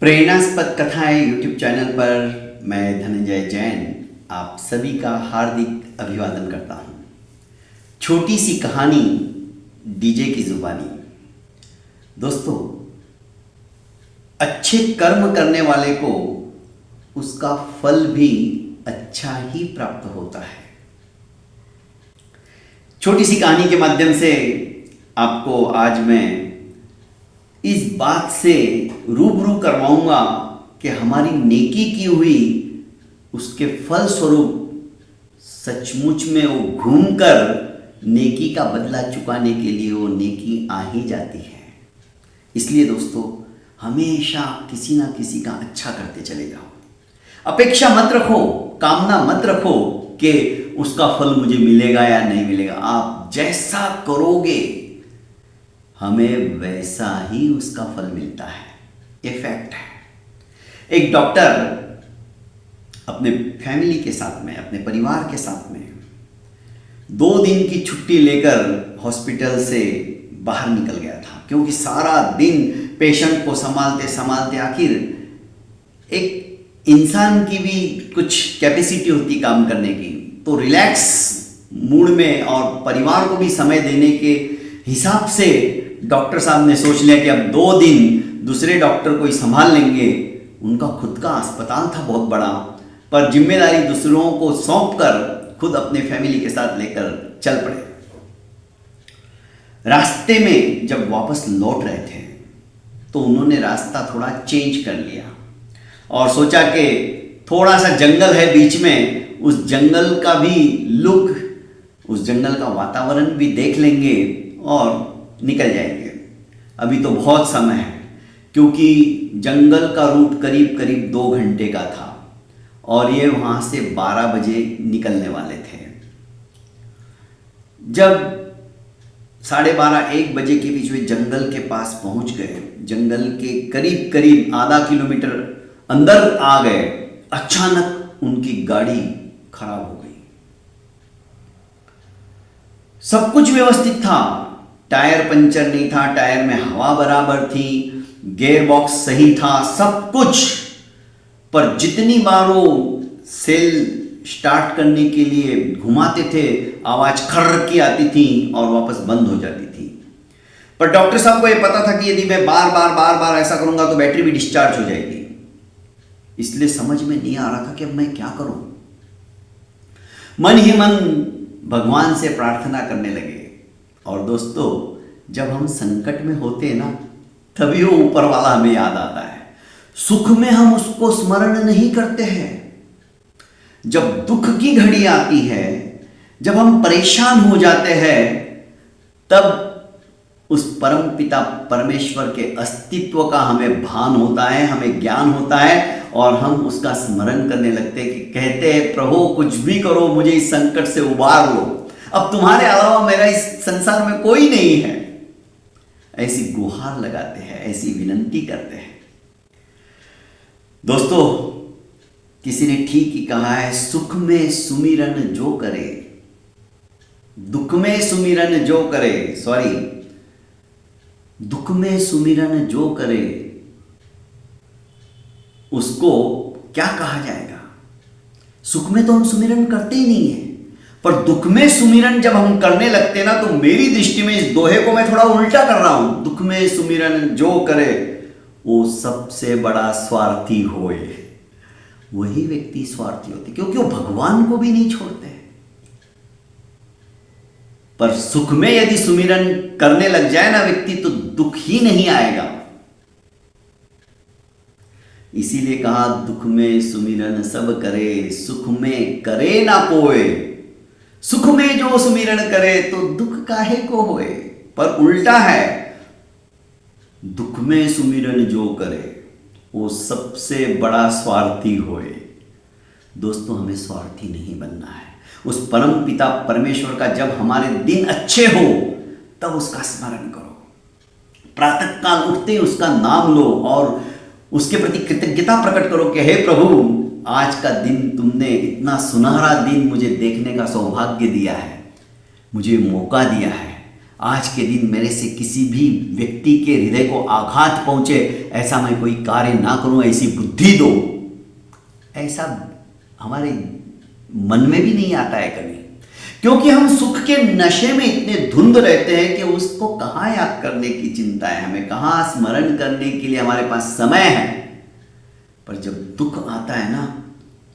प्रेरणास्पद कथाएं YouTube channel पर मैं धनंजय जैन आप सभी का हार्दिक अभिवादन करता हूं। छोटी सी कहानी डीजे की जुबानी। दोस्तों, अच्छे कर्म करने वाले को उसका फल भी अच्छा ही प्राप्त होता है। छोटी सी कहानी के माध्यम से आपको आज मैं इस बात से रूबरू करवाऊंगा कि हमारी नेकी की हुई उसके फल स्वरूप सचमुच में वो घूमकर नेकी का बदला चुकाने के लिए वो नेकी आ ही जाती है। इसलिए दोस्तों, हमेशा किसी ना किसी का अच्छा करते चले जाओ। अपेक्षा मत रखो, कामना मत रखो कि उसका फल मुझे मिलेगा या नहीं मिलेगा। आप जैसा करोगे हमें वैसा ही उसका फल मिलता है। ये फैक्ट है। एक डॉक्टर अपने फैमिली के साथ में, अपने परिवार के साथ में 2 दिन की छुट्टी लेकर हॉस्पिटल से बाहर निकल गया था, क्योंकि सारा दिन पेशेंट को संभालते संभालते आखिर एक इंसान की भी कुछ कैपेसिटी होती काम करने की, तो रिलैक्स मूड में और परिवार को भी समय देने के हिसाब से डॉक्टर साहब ने सोच लिया कि अब 2 दिन दूसरे डॉक्टर को ही संभाल लेंगे। उनका खुद का अस्पताल था बहुत बड़ा, पर जिम्मेदारी दूसरों को सौंप कर खुद अपने फैमिली के साथ लेकर चल पड़े। रास्ते में जब वापस लौट रहे थे तो उन्होंने रास्ता थोड़ा चेंज कर लिया और सोचा कि थोड़ा सा जंगल है बीच में, उस जंगल का भी लुक, उस जंगल का वातावरण भी देख लेंगे और निकल जाएंगे। अभी तो बहुत समय है, क्योंकि जंगल का रूट करीब करीब 2 घंटे का था और ये वहाँ से 12 बजे निकलने वाले थे। जब 12:30-1 बजे के बीच में जंगल के पास पहुँच गए, जंगल के करीब करीब आधा किलोमीटर अंदर आ गए, अचानक उनकी गाड़ी खराब हो गई। सब कुछ व्यवस्थित था, टायर पंचर नहीं था, टायर में हवा बराबर थी, गियर बॉक्स सही था, सब कुछ। पर जितनी बार वो सेल स्टार्ट करने के लिए घुमाते थे, आवाज खर्र की आती थी और वापस बंद हो जाती थी। पर डॉक्टर साहब को यह पता था कि यदि मैं बार बार ऐसा करूंगा तो बैटरी भी डिस्चार्ज हो जाएगी। इसलिए समझ में नहीं आ रहा था कि अब मैं क्या करूं। मन ही मन भगवान से प्रार्थना करने लगे। और दोस्तों, जब हम संकट में होते हैं ना, तभी वो ऊपर वाला हमें याद आता है। सुख में हम उसको स्मरण नहीं करते हैं। जब दुख की घड़ी आती है, जब हम परेशान हो जाते हैं, तब उस परम पिता परमेश्वर के अस्तित्व का हमें भान होता है, हमें ज्ञान होता है और हम उसका स्मरण करने लगते हैं कि कहते हैं, प्रभु कुछ भी करो, मुझे इस संकट से उबार लो, अब तुम्हारे अलावा मेरा इस संसार में कोई नहीं है। ऐसी गुहार लगाते हैं, ऐसी विनंती करते हैं। दोस्तों, किसी ने ठीक ही कहा है, सुख में सुमिरन जो करे, दुख में सुमिरन जो करे, दुख में सुमिरन जो करे उसको क्या कहा जाएगा। सुख में तो हम सुमिरन करते ही नहीं है, पर दुख में सुमिरन जब हम करने लगते हैं ना, तो मेरी दृष्टि में इस दोहे को मैं थोड़ा उल्टा कर रहा हूं। दुख में सुमिरन जो करे वो सबसे बड़ा स्वार्थी होए। वही व्यक्ति स्वार्थी होते, क्योंकि वो भगवान को भी नहीं छोड़ते। पर सुख में यदि सुमिरन करने लग जाए ना व्यक्ति, तो दुख ही नहीं आएगा। इसीलिए कहा, दुख में सुमिरन सब करे, सुख में करे ना कोय। सुख में जो सुमिरन करे तो दुख काहे को होए। पर उल्टा है, दुख में सुमिरन जो करे वो सबसे बड़ा स्वार्थी होए। दोस्तों, हमें स्वार्थी नहीं बनना है। उस परम पिता परमेश्वर का जब हमारे दिन अच्छे हो तब उसका स्मरण करो। प्रातः काल उठते ही उसका नाम लो और उसके प्रति कृतज्ञता प्रकट करो कि हे प्रभु, आज का दिन तुमने इतना सुनहरा दिन मुझे देखने का सौभाग्य दिया है, मुझे मौका दिया है। आज के दिन मेरे से किसी भी व्यक्ति के हृदय को आघात पहुंचे, ऐसा मैं कोई कार्य ना करूं, ऐसी बुद्धि दो, ऐसा हमारे मन में भी नहीं आता है कभी। क्योंकि हम सुख के नशे में इतने धुंध रहते हैं कि उसको कहाँ याद करने की चिंता है हमें, कहाँ स्मरण करने के लिए हमारे पास समय है। पर जब दुख आता है ना,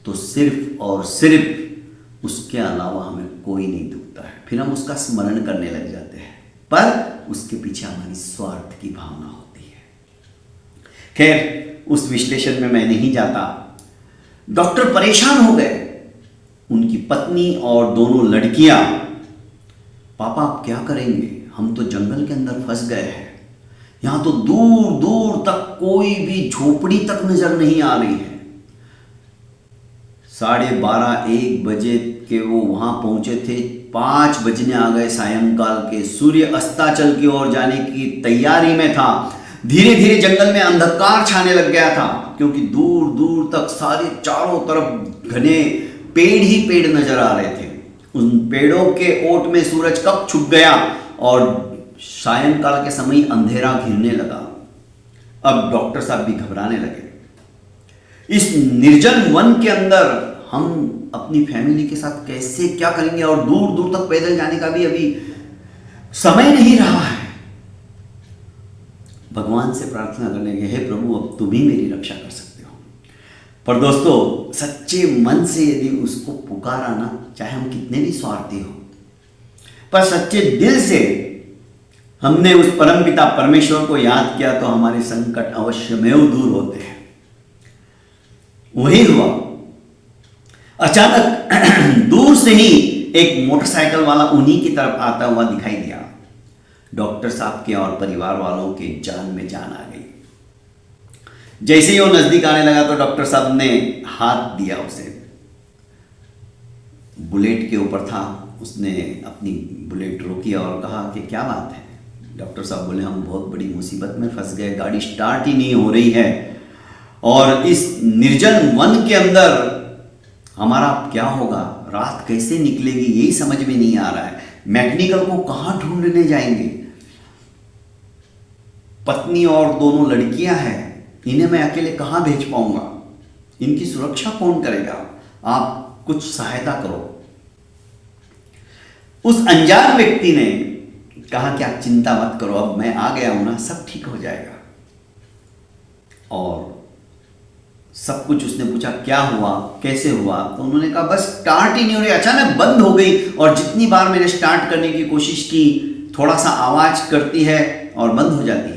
तो सिर्फ और सिर्फ उसके अलावा हमें कोई नहीं दिखता है। फिर हम उसका स्मरण करने लग जाते हैं, पर उसके पीछे हमारी स्वार्थ की भावना होती है। खैर, उस विश्लेषण में मैं नहीं जाता। डॉक्टर परेशान हो गए। उनकी पत्नी और दोनों लड़कियां, पापा आप क्या करेंगे, हम तो जंगल के अंदर फंस गए हैं, यहां तो दूर दूर तक कोई भी झोपड़ी तक नजर नहीं आ रही है। 12:30-1 बजे के वो वहां पहुंचे थे, 5 बजने आ गए सायंकाल के। सूर्य अस्ताचल की ओर जाने की तैयारी में था। धीरे धीरे जंगल में अंधकार छाने लग गया था, क्योंकि दूर दूर तक सारे चारों तरफ घने पेड़ ही पेड़ नजर आ रहे थे। उन पेड़ों के ओट में सूरज कब छुप गया और सायंकाल के समय अंधेरा घिरने लगा। अब डॉक्टर साहब भी घबराने लगे। इस निर्जन वन के अंदर हम अपनी फैमिली के साथ कैसे क्या करेंगे, और दूर दूर तक पैदल जाने का भी अभी समय नहीं रहा है। भगवान से प्रार्थना करने के, हे प्रभु अब तुम ही मेरी रक्षा कर सकते हो। पर दोस्तों, सच्चे मन से यदि उसको पुकारा ना, चाहे हम कितने भी स्वार्थी हो, पर सच्चे दिल से हमने उस परमपिता परमेश्वर को याद किया, तो हमारे संकट अवश्यमेव दूर होते हैं। वही हुआ। अचानक दूर से ही एक मोटरसाइकिल वाला उन्हीं की तरफ आता हुआ दिखाई दिया। डॉक्टर साहब के और परिवार वालों के जान में जान आ गई। जैसे ही वो नजदीक आने लगा तो डॉक्टर साहब ने हाथ दिया उसे। बुलेट के ऊपर था, उसने अपनी बुलेट रोकी और कहा कि क्या बात है। डॉक्टर साहब बोले, हम बहुत बड़ी मुसीबत में फंस गए, गाड़ी स्टार्ट ही नहीं हो रही है, और इस निर्जन वन के अंदर हमारा क्या होगा, रात कैसे निकलेगी यही समझ में नहीं आ रहा है। मैकेनिकल को कहाँ ढूंढने जाएंगे, पत्नी और दोनों लड़कियां हैं, इन्हें मैं अकेले कहाँ भेज पाऊंगा, इनकी सुरक्षा कौन करेगा, आप कुछ सहायता करो। उस अनजान व्यक्ति ने कहा कि आप चिंता मत करो, अब मैं आ गया हूं ना, सब ठीक हो जाएगा। और सब कुछ उसने पूछा, क्या हुआ, कैसे हुआ, तो उन्होंने कहा बस स्टार्ट ही नहीं हो रही, अचानक बंद हो गई, और जितनी बार मैंने स्टार्ट करने की कोशिश की, थोड़ा सा आवाज करती है और बंद हो जाती है।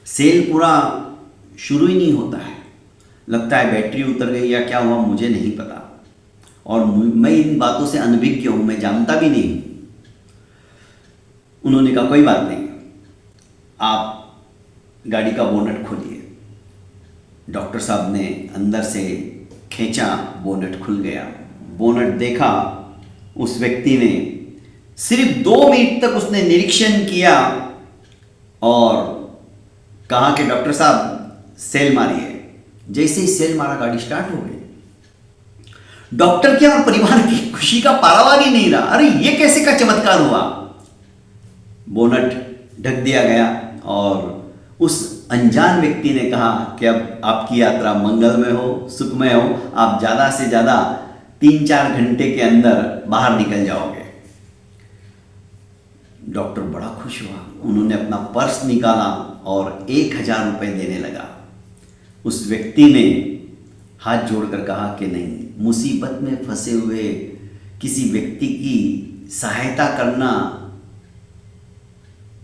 सेल पूरा शुरू ही नहीं होता है, लगता है बैटरी उतर गई या क्या हुआ, मुझे नहीं पता। और मैं इन बातों से अनभिज्ञ हूं, मैं जानता भी नहीं। उन्होंने कहा कोई बात नहीं, आप गाड़ी का बोनट खोलिए। डॉक्टर साहब ने अंदर से खींचा, बोनट खुल गया। बोनट देखा, उस व्यक्ति ने सिर्फ 2 मिनट तक उसने निरीक्षण किया और कहा कि डॉक्टर साहब सेल मारिए। जैसे ही सेल मारा, गाड़ी स्टार्ट हो गई। डॉक्टर के और परिवार की खुशी का पारावार ही नहीं रहा। अरे ये कैसे का चमत्कार हुआ। बोनट ढक दिया गया और उस अनजान व्यक्ति ने कहा कि अब आपकी यात्रा मंगलमय हो, सुखमय हो, आप ज्यादा से ज्यादा 3-4 घंटे के अंदर बाहर निकल जाओगे। डॉक्टर बड़ा खुश हुआ। उन्होंने अपना पर्स निकाला और 1000 रुपए देने लगा। उस व्यक्ति ने हाथ जोड़कर कहा कि नहीं, मुसीबत में फंसे हुए किसी व्यक्ति की सहायता करना,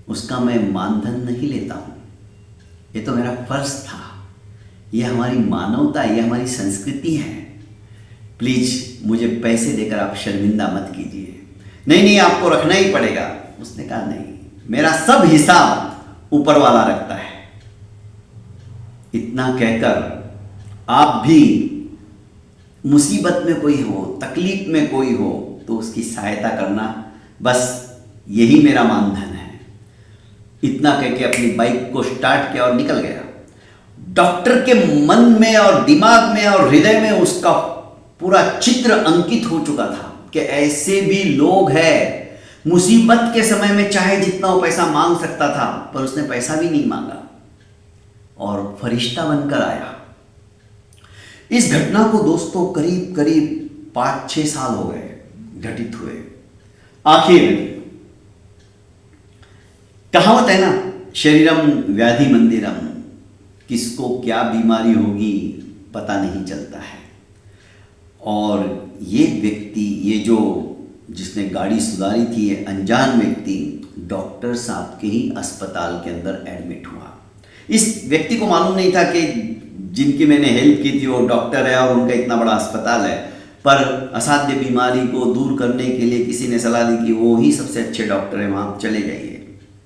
उसका मैं मानधन नहीं लेता हूं, ये तो मेरा फर्ज था, ये हमारी मानवता, ये हमारी संस्कृति है, प्लीज मुझे पैसे देकर आप शर्मिंदा मत कीजिए। नहीं नहीं, आपको रखना ही पड़ेगा। उसने कहा नहीं, मेरा सब हिसाब ऊपर वाला रखता है। इतना कहकर आप भी मुसीबत में कोई हो, तकलीफ में कोई हो, तो उसकी सहायता करना, बस यही मेरा मानधन है। इतना कह के अपनी बाइक को स्टार्ट किया और निकल गया। डॉक्टर के मन में और दिमाग में और हृदय में उसका पूरा चित्र अंकित हो चुका था कि ऐसे भी लोग हैं मुसीबत के समय में चाहे जितना वो पैसा मांग सकता था, पर उसने पैसा भी नहीं मांगा और फरिश्ता बनकर आया। इस घटना को दोस्तों करीब करीब 5-6 साल हो गए घटित हुए। आखिर कहावत है ना, शरीरम व्याधि मंदिरम, किसको क्या बीमारी होगी पता नहीं चलता है। और ये व्यक्ति, ये जो जिसने गाड़ी सुधारी थी, ये अनजान व्यक्ति डॉक्टर साहब के ही अस्पताल के अंदर एडमिट हुआ। इस व्यक्ति को मालूम नहीं था कि जिनकी मैंने हेल्प की थी वो डॉक्टर है और उनका इतना बड़ा अस्पताल है, पर असाध्य बीमारी को दूर करने के लिए किसी ने सलाह दी कि वो ही सबसे अच्छे डॉक्टर है, वहां चले जाइए।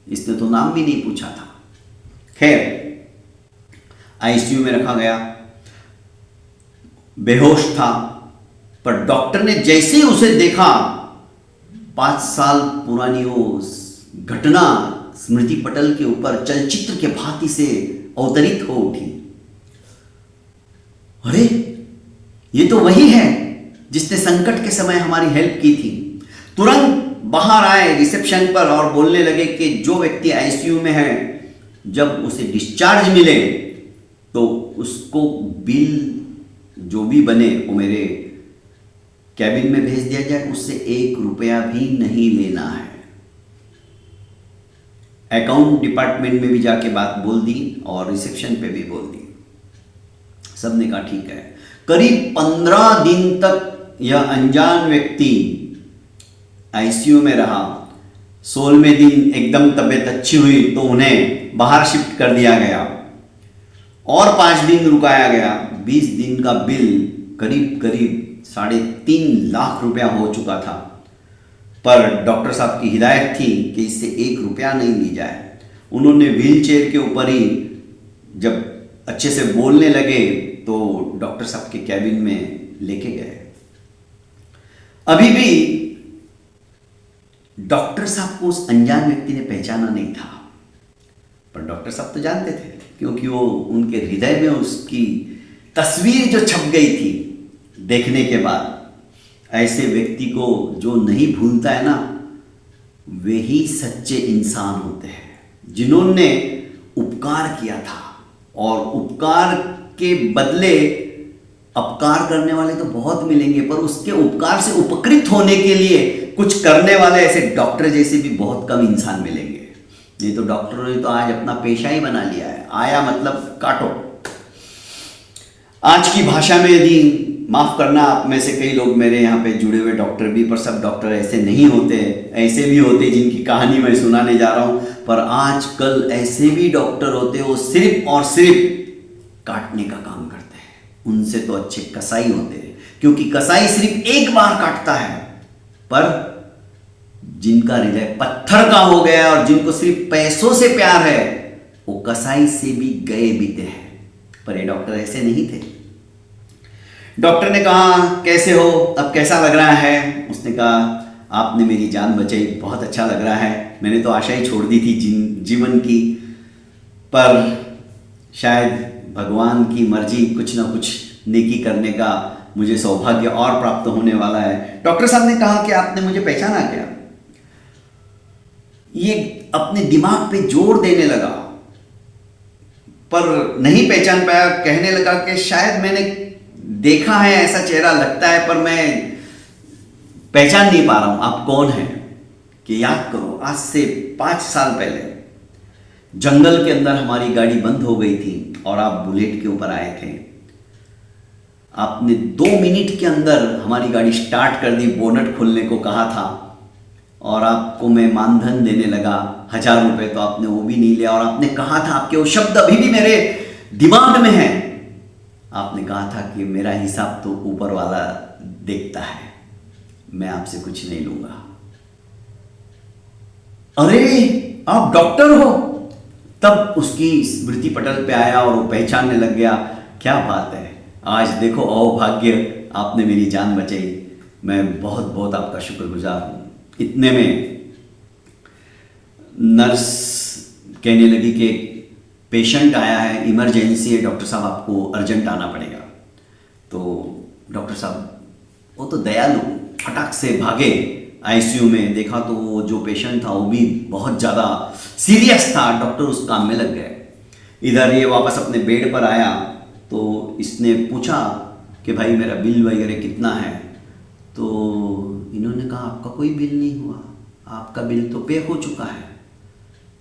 इसने तो नाम भी नहीं पूछा था। खैर, आईसीयू में रखा गया, बेहोश था, पर डॉक्टर ने जैसे ही उसे देखा, 5 साल पुरानी वो घटना स्मृति पटल के ऊपर चलचित्र के भांति से अवतरित हो उठी। अरे, ये तो वही है जिसने संकट के समय हमारी हेल्प की थी। तुरंत बाहर आए रिसेप्शन पर और बोलने लगे कि जो व्यक्ति आईसीयू में है, जब उसे डिस्चार्ज मिले तो उसको बिल जो भी बने वो मेरे कैबिन में भेज दिया जाए, उससे 1 रुपया भी नहीं लेना है। अकाउंट डिपार्टमेंट में भी जाके बात बोल दी और रिसेप्शन पे भी बोल दी। सबने कहा ठीक है। करीब 15 दिन तक यह अनजान व्यक्ति आईसीयू में रहा। 16वें दिन एकदम तबीयत अच्छी हुई तो उन्हें बाहर शिफ्ट कर दिया गया और 5 दिन रुकाया गया। 20 दिन का बिल करीब करीब 3.5 लाख रुपया हो चुका था, पर डॉक्टर साहब की हिदायत थी कि इससे 1 रुपया नहीं ली जाए। उन्होंने व्हील चेयर के ऊपर ही जब अच्छे से बोलने लगे तो डॉक्टर साहब के कैबिन में लेके गए। अभी भी डॉक्टर साहब को उस अनजान व्यक्ति ने पहचाना नहीं था, पर डॉक्टर साहब तो जानते थे, क्योंकि वो उनके हृदय में उसकी तस्वीर जो छप गई थी देखने के बाद। ऐसे व्यक्ति को जो नहीं भूलता है ना, वे ही सच्चे इंसान होते हैं, जिन्होंने उपकार किया था। और उपकार के बदले अपकार करने वाले तो बहुत मिलेंगे, पर उसके उपकार से उपकृत होने के लिए कुछ करने वाले ऐसे डॉक्टर जैसे भी बहुत कम इंसान मिलेंगे। नहीं तो डॉक्टरों ने तो आज अपना पेशा ही बना लिया है, आया मतलब काटो। आज की भाषा में यदि, माफ करना आप में से कई लोग मेरे यहाँ पे जुड़े हुए डॉक्टर भी, पर सब डॉक्टर ऐसे नहीं होते, ऐसे भी होते जिनकी कहानी मैं सुनाने जा रहा हूँ। पर आजकल ऐसे भी डॉक्टर होते, वो सिर्फ और सिर्फ काटने का काम करते हैं। उनसे तो अच्छे कसाई होते हैं, क्योंकि कसाई सिर्फ एक बार काटता है, पर जिनका हृदय पत्थर का हो गया और जिनको सिर्फ पैसों से प्यार है, वो कसाई से भी गए बीते हैं। पर ये डॉक्टर ऐसे नहीं थे। डॉक्टर ने कहा कैसे हो, अब कैसा लग रहा है? उसने कहा आपने मेरी जान बचाई, बहुत अच्छा लग रहा है। मैंने तो आशा ही छोड़ दी थी जीवन की, पर शायद भगवान की मर्जी, कुछ ना कुछ नेकी करने का मुझे सौभाग्य और प्राप्त होने वाला है। डॉक्टर साहब ने कहा कि आपने मुझे पहचाना क्या? ये अपने दिमाग पे जोर देने लगा, पर नहीं पहचान पाया। कहने लगा कि शायद मैंने देखा है, ऐसा चेहरा लगता है, पर मैं पहचान नहीं पा रहा हूं आप कौन हैं। कि याद करो, आज से 5 साल पहले जंगल के अंदर हमारी गाड़ी बंद हो गई थी और आप बुलेट के ऊपर आए थे। आपने 2 मिनट के अंदर हमारी गाड़ी स्टार्ट कर दी, बोनट खोलने को कहा था, और आपको मैं मानधन देने लगा 1000 रुपये, तो आपने वो भी नहीं लिया। और आपने कहा था, आपके वो शब्द अभी भी मेरे दिमाग में हैं, आपने कहा था कि मेरा हिसाब तो ऊपर वाला देखता है, मैं आपसे कुछ नहीं लूंगा। अरे आप डॉक्टर हो? तब उसकी स्मृति पटल पे आया और वो पहचानने लग गया। क्या बात है, आज देखो अभाग्य, आपने मेरी जान बचाई। मैं बहुत बहुत आपका शुक्रगुजार हूं। इतने में नर्स कहने लगी कि पेशेंट आया है, इमरजेंसी है, डॉक्टर साहब आपको अर्जेंट आना पड़ेगा। तो डॉक्टर साहब वो तो दयालु, फटाक से भागे आईसीयू में देखा तो वो जो पेशेंट था वो भी बहुत ज़्यादा सीरियस था। डॉक्टर उस काम में लग गए। इधर ये वापस अपने बेड पर आया तो इसने पूछा कि भाई मेरा बिल वगैरह कितना है। तो इन्होंने कहा आपका कोई बिल नहीं हुआ, आपका बिल तो पे हो चुका है,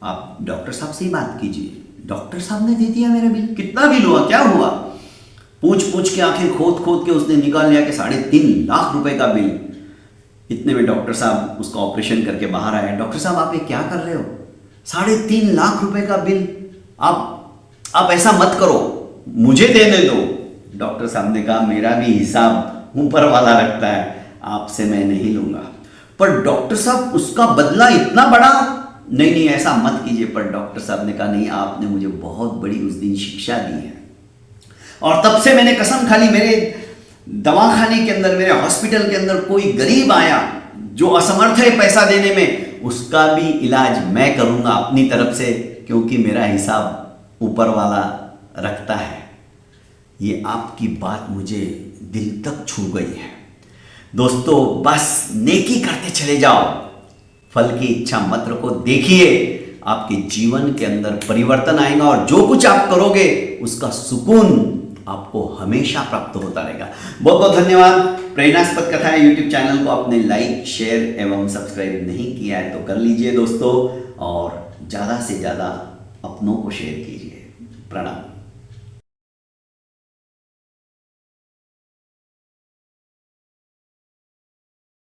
आप डॉक्टर साहब से ही बात कीजिए। डॉक्टर साहब ने दे दिया मेरा बिल। कितना बिल हुआ, क्या हुआ? पूछ पूछ के आखिर खोद खोद के उसने निकाल लिया कि 3.5 लाख रुपए का बिल। इतने में डॉक्टर साहब उसका ऑपरेशन करके बाहर आए। डॉक्टर साहब आप ये क्या कर रहे हो? 3.5 लाख रुपए का बिल, आप ऐसा मत करो, मुझे देने दो। डॉक्टर साहब ने कहा मेरा भी हिसाब ऊपर वाला रखता है, आपसे मैं नहीं लूंगा। पर डॉक्टर साहब उसका बदला इतना बड़ा, नहीं नहीं ऐसा मत कीजिए। पर डॉक्टर साहब ने कहा नहीं, आपने मुझे बहुत बड़ी उस दिन शिक्षा दी है और तब से मैंने कसम खा ली, मेरे दवाखाने के अंदर, मेरे हॉस्पिटल के अंदर कोई गरीब आया जो असमर्थ है पैसा देने में, उसका भी इलाज मैं करूंगा अपनी तरफ से, क्योंकि मेरा हिसाब ऊपर वाला रखता है। ये आपकी बात मुझे दिल तक छू गई है। दोस्तों बस नेकी करते चले जाओ, फल की इच्छा मत रखो। देखिए आपके जीवन के अंदर परिवर्तन आएगा और जो कुछ आप करोगे उसका सुकून आपको हमेशा प्राप्त होता रहेगा। बहुत बहुत धन्यवाद। प्रेरणास्पद कथाएं यूट्यूब चैनल को आपने लाइक, शेयर एवं सब्सक्राइब नहीं किया है तो कर लीजिए दोस्तों, और ज़्यादा से ज़्यादा अपनों को शेयर कीजिए। प्रणाम।